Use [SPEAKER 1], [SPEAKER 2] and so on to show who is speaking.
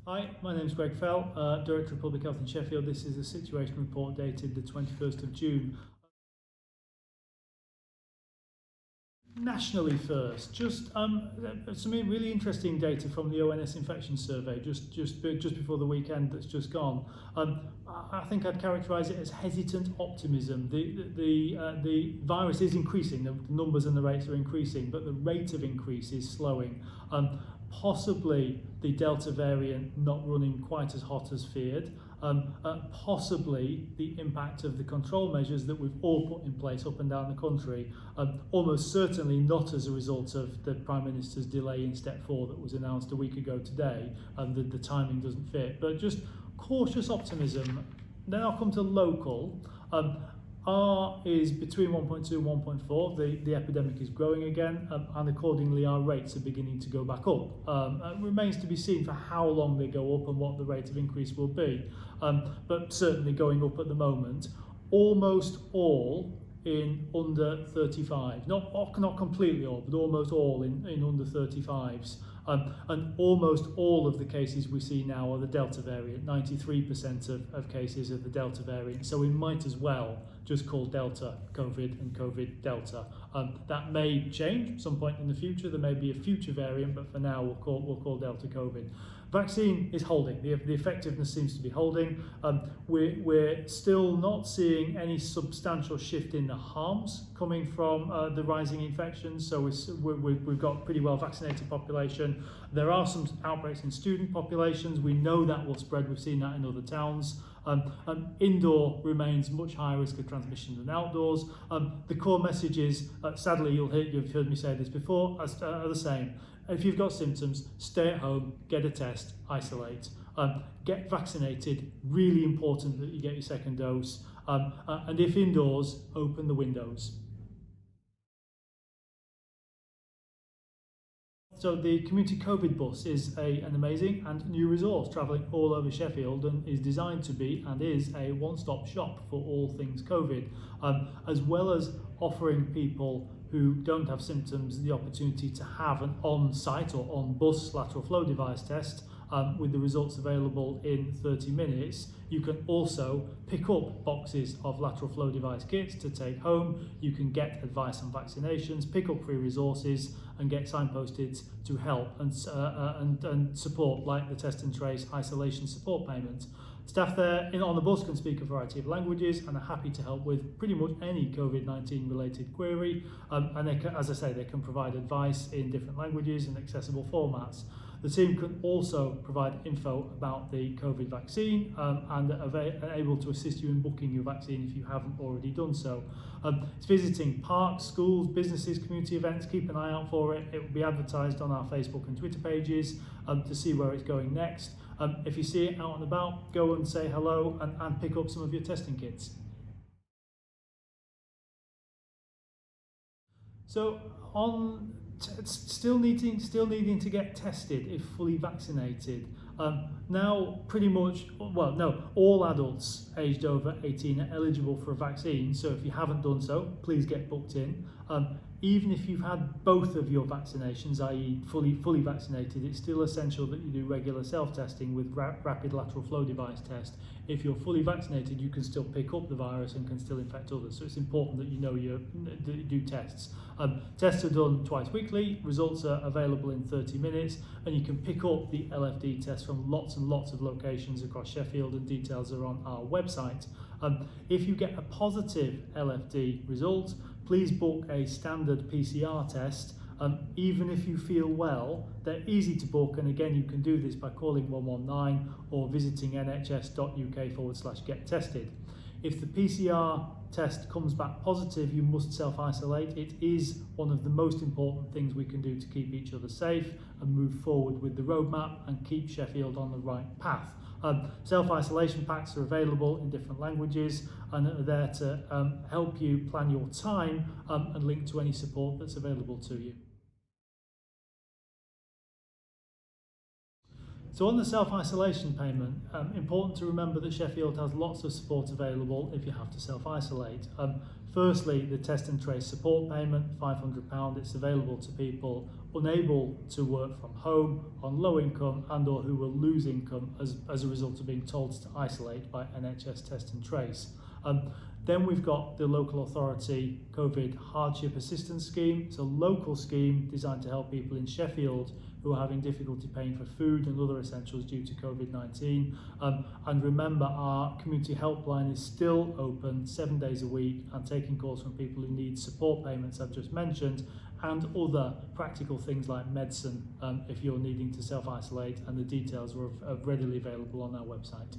[SPEAKER 1] Hi, my name is Greg Fell, Director of Public Health in Sheffield. This is a situation report dated the 21st of June. Nationally first, just some really interesting data from the ONS infection survey just before the weekend that's just gone. I think I'd characterise it as hesitant optimism. The virus is increasing, the numbers and the rates are increasing, but the rate of increase is slowing. Possibly the Delta variant not running quite as hot as feared. Possibly the impact of the control measures that we've all put in place up and down the country, almost certainly not as a result of the Prime Minister's delay in step 4 that was announced a week ago today, and the timing doesn't fit, but just cautious optimism. Then I'll come to local. R is between 1.2 and 1.4, the epidemic is growing again, and accordingly our rates are beginning to go back up. It remains to be seen for how long they go up and what the rate of increase will be, but certainly going up at the moment. Almost all in under 35, not completely all, but almost all in under 35s. And almost all of the cases we see now are the Delta variant. 93% of cases are the Delta variant. So we might as well just call Delta COVID and COVID Delta. That may change at some point in the future. There may be a future variant, but for now we'll call Delta COVID. Vaccine is holding. The effectiveness seems to be holding. We're still not seeing any substantial shift in the harms coming from the rising infections. So we've got a pretty well vaccinated population. There are some outbreaks in student populations. We know that will spread. We've seen that in other towns. Indoor remains much higher risk of transmission than outdoors. The core messages, sadly you've heard me say this before, are the same. If you've got symptoms, stay at home, get a test, isolate. Get vaccinated, really important that you get your second dose. And if indoors, open the windows. So the community COVID bus is an amazing and new resource travelling all over Sheffield, and is designed to be and is a one-stop shop for all things COVID, as well as offering people who don't have symptoms the opportunity to have an on-site or on-bus lateral flow device test with the results available in 30 minutes. You can also pick up boxes of lateral flow device kits to take home. You can get advice on vaccinations, pick up free resources, and get signposted to help and support, like the test and trace isolation support payment. Staff there on the bus can speak a variety of languages and are happy to help with pretty much any COVID-19 related query. And they can, as I say, they can provide advice in different languages and accessible formats. The team can also provide info about the COVID vaccine and are able to assist you in booking your vaccine if you haven't already done so. It's visiting parks, schools, businesses, community events. Keep an eye out for it. It will be advertised on our Facebook and Twitter pages to see where it's going next. If you see it out and about, go and say hello and pick up some of your testing kits. So still needing to get tested if fully vaccinated. Now pretty much, well no, all adults aged over 18 are eligible for a vaccine, so if you haven't done so, please get booked in. Even if you've had both of your vaccinations, i.e. fully vaccinated, it's still essential that you do regular self-testing with rapid lateral flow device test. If you're fully vaccinated, you can still pick up the virus and can still infect others, so it's important that you know you do tests. Tests are done twice weekly, results are available in 30 minutes, and you can pick up the LFD test from lots and lots of locations across Sheffield, and details are on our website. If you get a positive LFD result, please book a standard PCR test. Even if you feel well, they're easy to book, and again you can do this by calling 119 or visiting nhs.uk/get tested. If the PCR test comes back positive, you must self-isolate. It is one of the most important things we can do to keep each other safe and move forward with the roadmap and keep Sheffield on the right path. Self-isolation packs are available in different languages and are there to help you plan your time and link to any support that's available to you. So on the self-isolation payment, important to remember that Sheffield has lots of support available if you have to self-isolate. Firstly, the test and trace support payment, £500, it's available to people unable to work from home, on low income and or who will lose income as a result of being told to isolate by NHS test and trace. Then we've got the local authority COVID hardship assistance scheme. It's a local scheme designed to help people in Sheffield who are having difficulty paying for food and other essentials due to COVID-19. And remember, our community helpline is still open 7 days a week and taking calls from people who need support payments I've just mentioned and other practical things like medicine if you're needing to self-isolate, and the details are readily available on our website.